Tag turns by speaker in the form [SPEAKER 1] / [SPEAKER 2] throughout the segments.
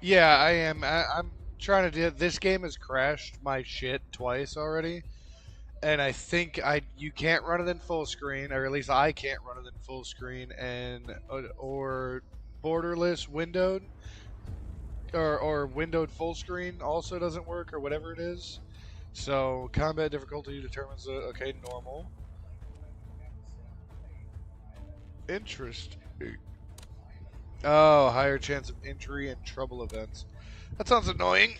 [SPEAKER 1] Yeah, I am. I'm trying to do. This game has crashed my shit twice already, and I think I you can't run it in full screen, or at least I can't run it in full screen, and or borderless windowed or windowed full screen also doesn't work, or whatever it is. So combat difficulty determines okay, normal. Interest. Oh, higher chance of injury and trouble events. That sounds annoying.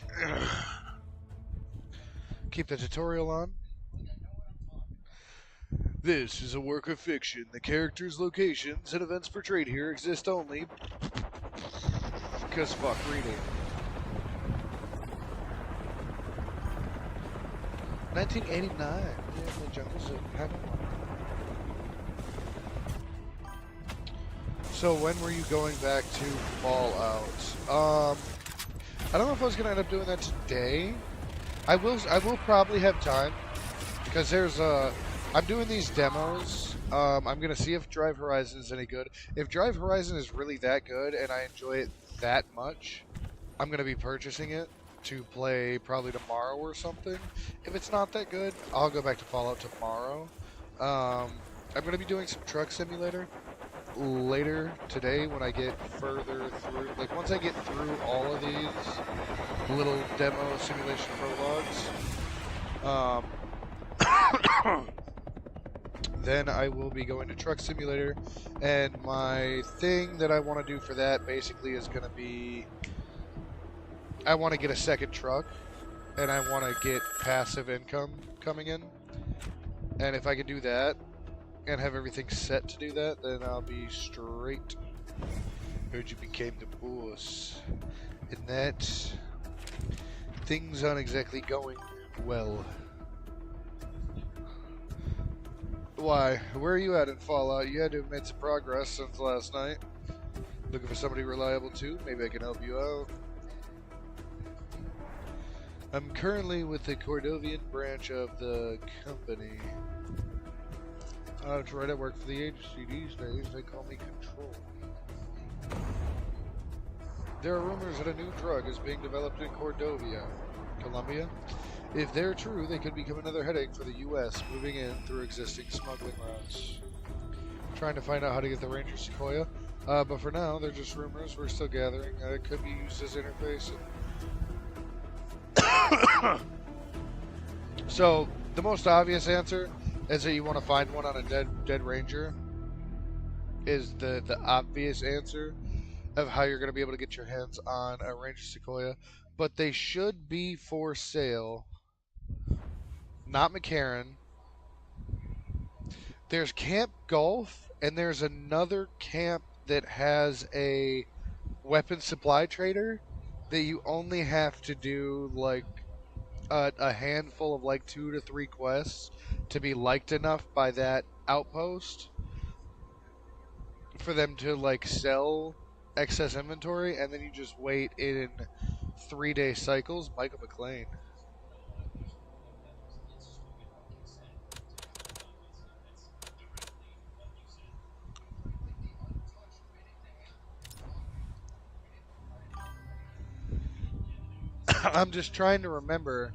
[SPEAKER 1] Keep the tutorial on. This is a work of fiction. The characters, locations, and events portrayed here exist only because fuck reading. 1989. Yeah, the jungles of Padawan. So when were you going back to Fallout? I don't know if I was gonna end up doing that today. I will probably have time because I'm doing these demos. I'm gonna see if Drive Horizon is any good. If Drive Horizon is really that good and I enjoy it that much, I'm gonna be purchasing it to play probably tomorrow or something. If it's not that good, I'll go back to Fallout tomorrow. I'm gonna be doing some Truck Simulator later today when I get further through. Like once I get through all of these little demo simulation prologues. Then I will be going to Truck Simulator, and my thing that I want to do for that basically is going to be I want to get a second truck, and I want to get passive income coming in. And if I can do that and have everything set to do that, then I'll be straight. Heard you became the boss, and that things aren't exactly going well. Why? Where are you at in Fallout? You had to have made some progress since last night. Looking for somebody reliable too? Maybe I can help you out. I'm currently with the Cordovian branch of the company. That's right, I work for the agency these days. They call me Control. There are rumors that a new drug is being developed in Cordovia, Colombia. If they're true, they could become another headache for the U.S., moving in through existing smuggling routes. Trying to find out how to get the Ranger Sequoia, but for now, they're just rumors. We're still gathering. It could be used as interface. So, the most obvious answer is that you want to find one on a dead Ranger. Is the obvious answer of how you're going to be able to get your hands on a Ranger Sequoia, but they should be for sale. Not McCarran. There's Camp Gulf, and there's another camp that has a weapon supply trader that you only have to do like a handful of like 2 to 3 quests to be liked enough by that outpost for them to like sell excess inventory, and then you just wait in 3-day cycles. Michael McLean. I'm just trying to remember.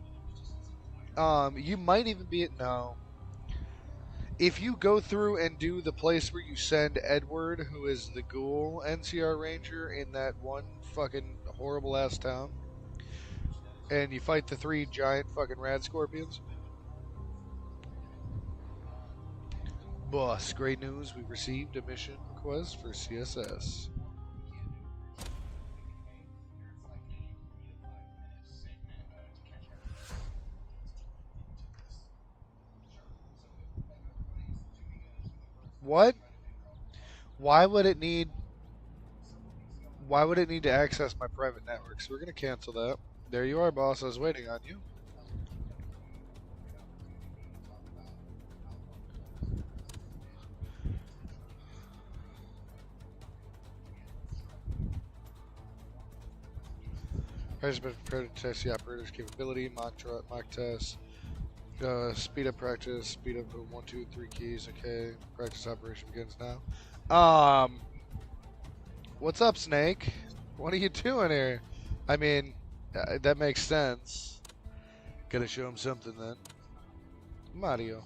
[SPEAKER 1] You might even be at no. If you go through and do the place where you send Edward, who is the ghoul NCR Ranger in that one fucking horrible ass town, and you fight the 3 giant fucking rad scorpions. Boss, great news. We've received a mission request for CSS. What? Why would it need to access my private network? So we're gonna cancel that. There you are, boss. I was waiting on you. Has been prepared to test the operator's capability. Mock test. Speed up practice. Speed up to 1, 2, 3 keys. Okay. Practice operation begins now. What's up, Snake? What are you doing here? I mean, that makes sense. Gotta show him something then. Mario.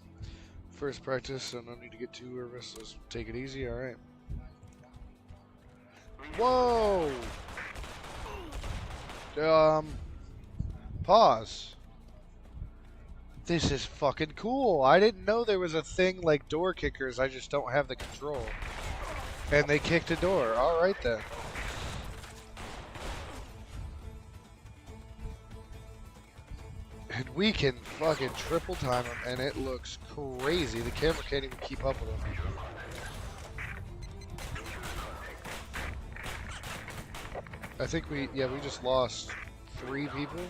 [SPEAKER 1] First practice, so no need to get too nervous. Let's take it easy, alright. Whoa! Pause. This is fucking cool. I didn't know there was a thing like door kickers. I just don't have the control. And they kicked a door. Alright then. And we can fucking triple time them, and it looks crazy. The camera can't even keep up with them. I think we just lost 3 people.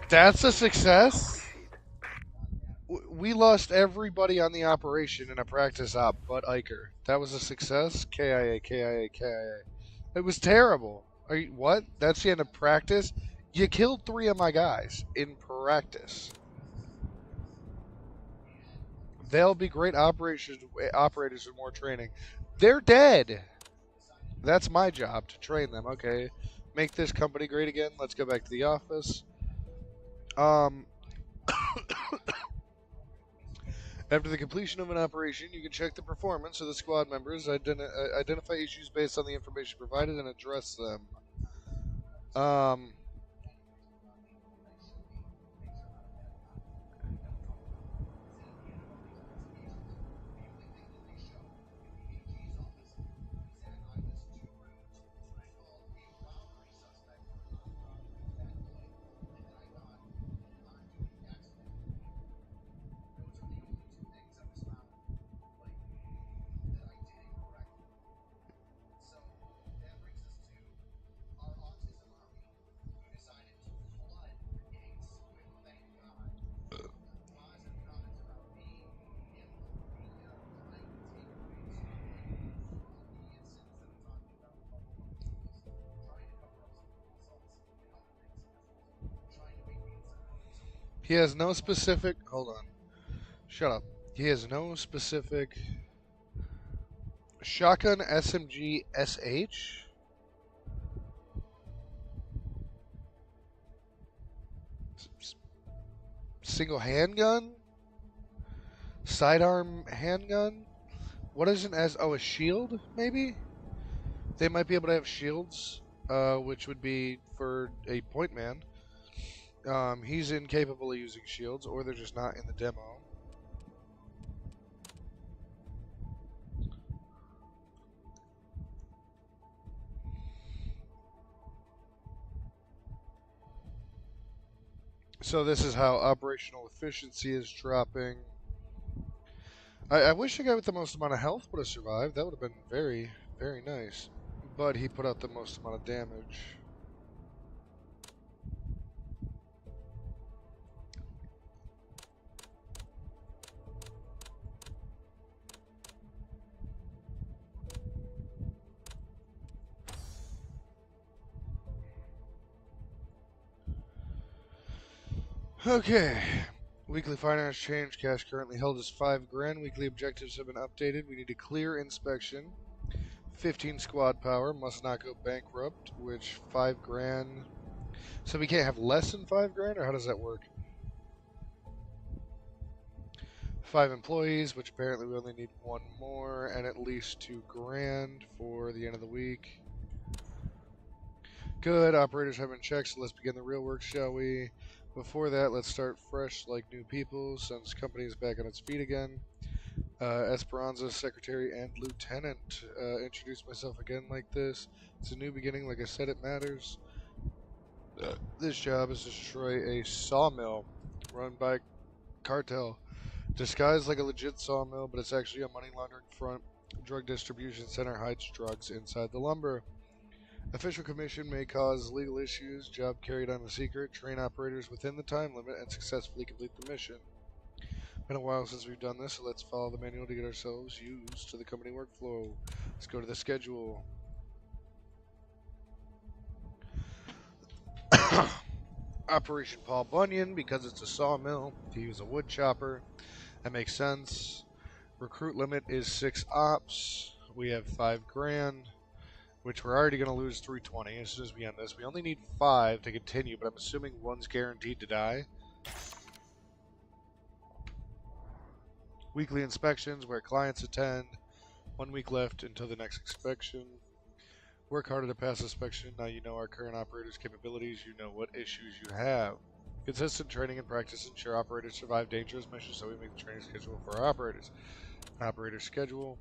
[SPEAKER 1] That's a success. We lost everybody on the operation in a practice op but Iker. That was a success. KIA, KIA, KIA. It was terrible. Are you, what? That's the end of practice? You killed 3 of my guys in practice. They'll be great operators with more training. They're dead. That's my job, to train them. Okay. Make this company great again. Let's go back to the office. After the completion of an operation, you can check the performance of the squad members, identify issues based on the information provided, and address them. He has no specific. Hold on. Shut up. He has no specific. Shotgun SMG SH? Single handgun? Sidearm handgun? What is an S? Oh, a shield, maybe? They might be able to have shields, which would be for a point man. He's incapable of using shields, or they're just not in the demo. So this is how operational efficiency is dropping. I wish the guy with the most amount of health would have survived. That would have been very, very nice. But he put out the most amount of damage. Okay. Weekly finance change. Cash currently held is $5,000. Weekly objectives have been updated. We need a clear inspection. 15 squad power. Must not go bankrupt. Which $5,000. So we can't have less than $5,000, or how does that work? 5 employees, which apparently we only need 1 more, and at least $2,000 for the end of the week. Good. Operators have been checked, so let's begin the real work, shall we? Before that, let's start fresh like new people, since company is back on its feet again. Esperanza, Secretary, and Lieutenant. Introduce myself again like this. It's a new beginning, like I said, it matters. This job is to destroy a sawmill run by cartel. Disguised like a legit sawmill, but it's actually a money laundering front. Drug distribution center hides drugs inside the lumber. Official commission may cause legal issues. Job carried on a secret. Train operators within the time limit and successfully complete the mission. Been a while since we've done this, so let's follow the manual to get ourselves used to the company workflow. Let's go to the schedule. Operation Paul Bunyan, because it's a sawmill, to use a wood chopper. That makes sense. Recruit limit is 6 ops. We have 5 grand, which we're already going to lose 320 as soon as we end this. We only need 5 to continue, but I'm assuming 1's guaranteed to die. Weekly inspections where clients attend. 1 week left until the next inspection. Work harder to pass inspection. Now you know our current operators' capabilities. You know what issues you have. Consistent training and practice ensure operators survive dangerous missions, so we make the training schedule for our operators. Operator schedule.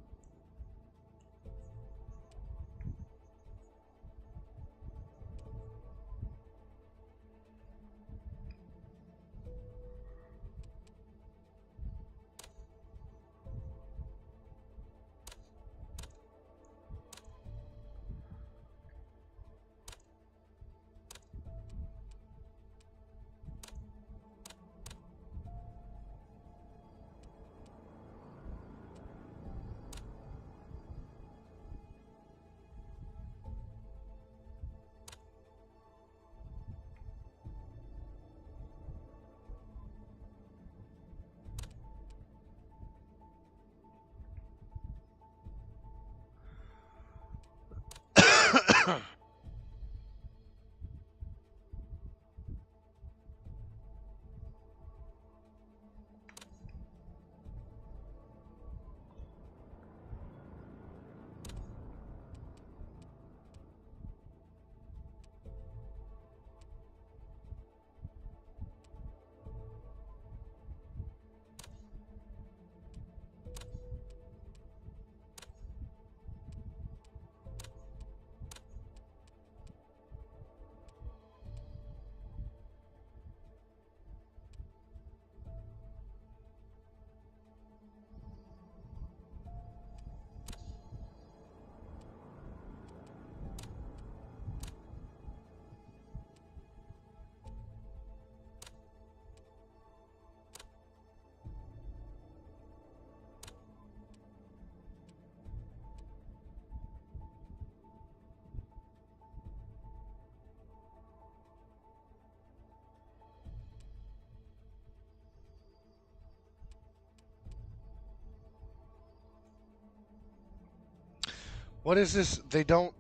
[SPEAKER 1] What is this? They don't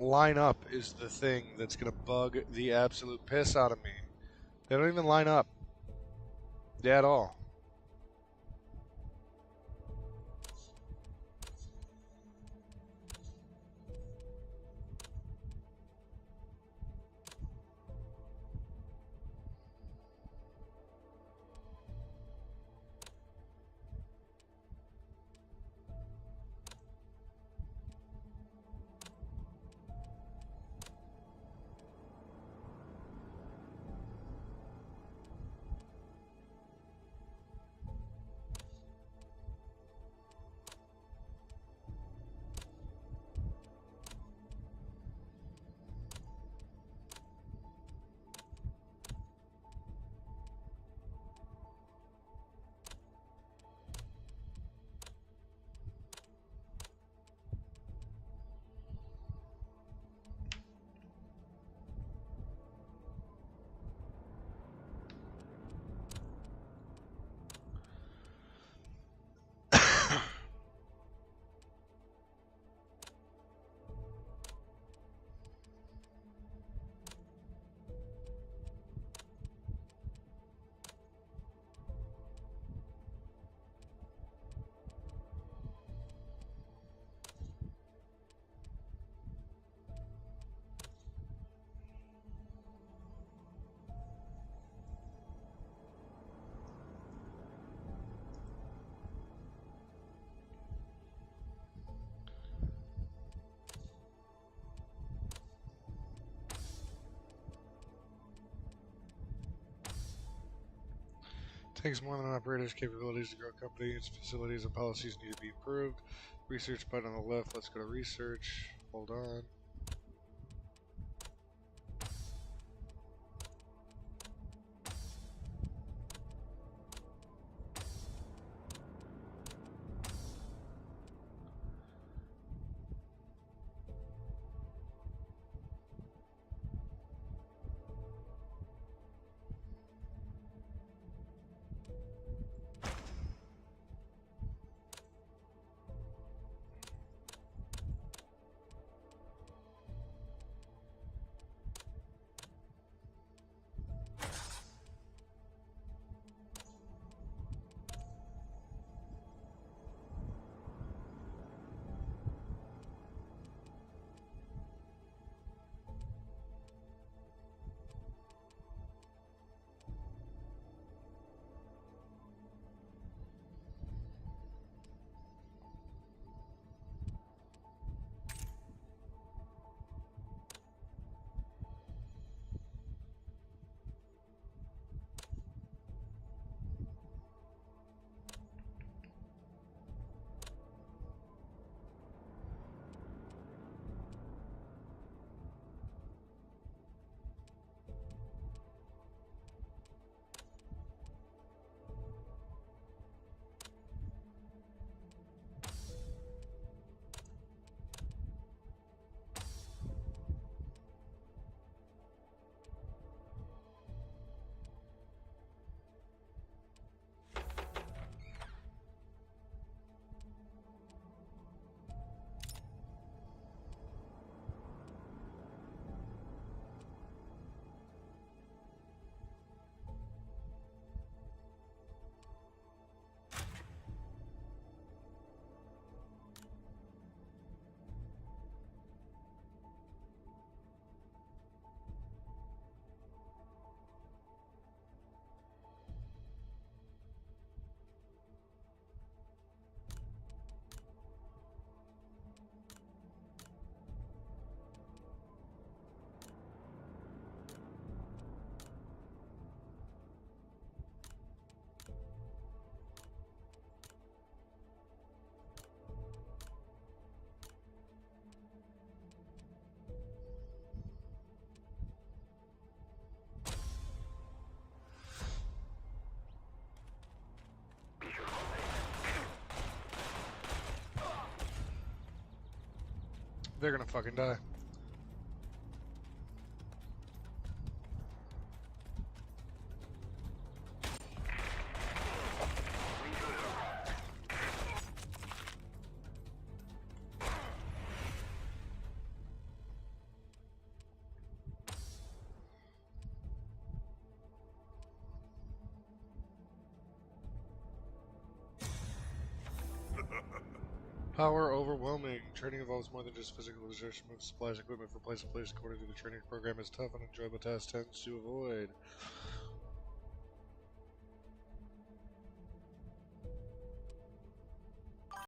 [SPEAKER 1] line up is the thing that's gonna bug the absolute piss out of me. They don't even line up at all. Takes more than an operator's capabilities to grow a company. Its facilities and policies need to be improved. Research button on the left. Let's go to research. Hold on. They're gonna fucking die. Power overwhelming. Training involves more than just physical exertion. Move supplies, equipment from place to place according to the training program is tough and enjoyable task tends to avoid.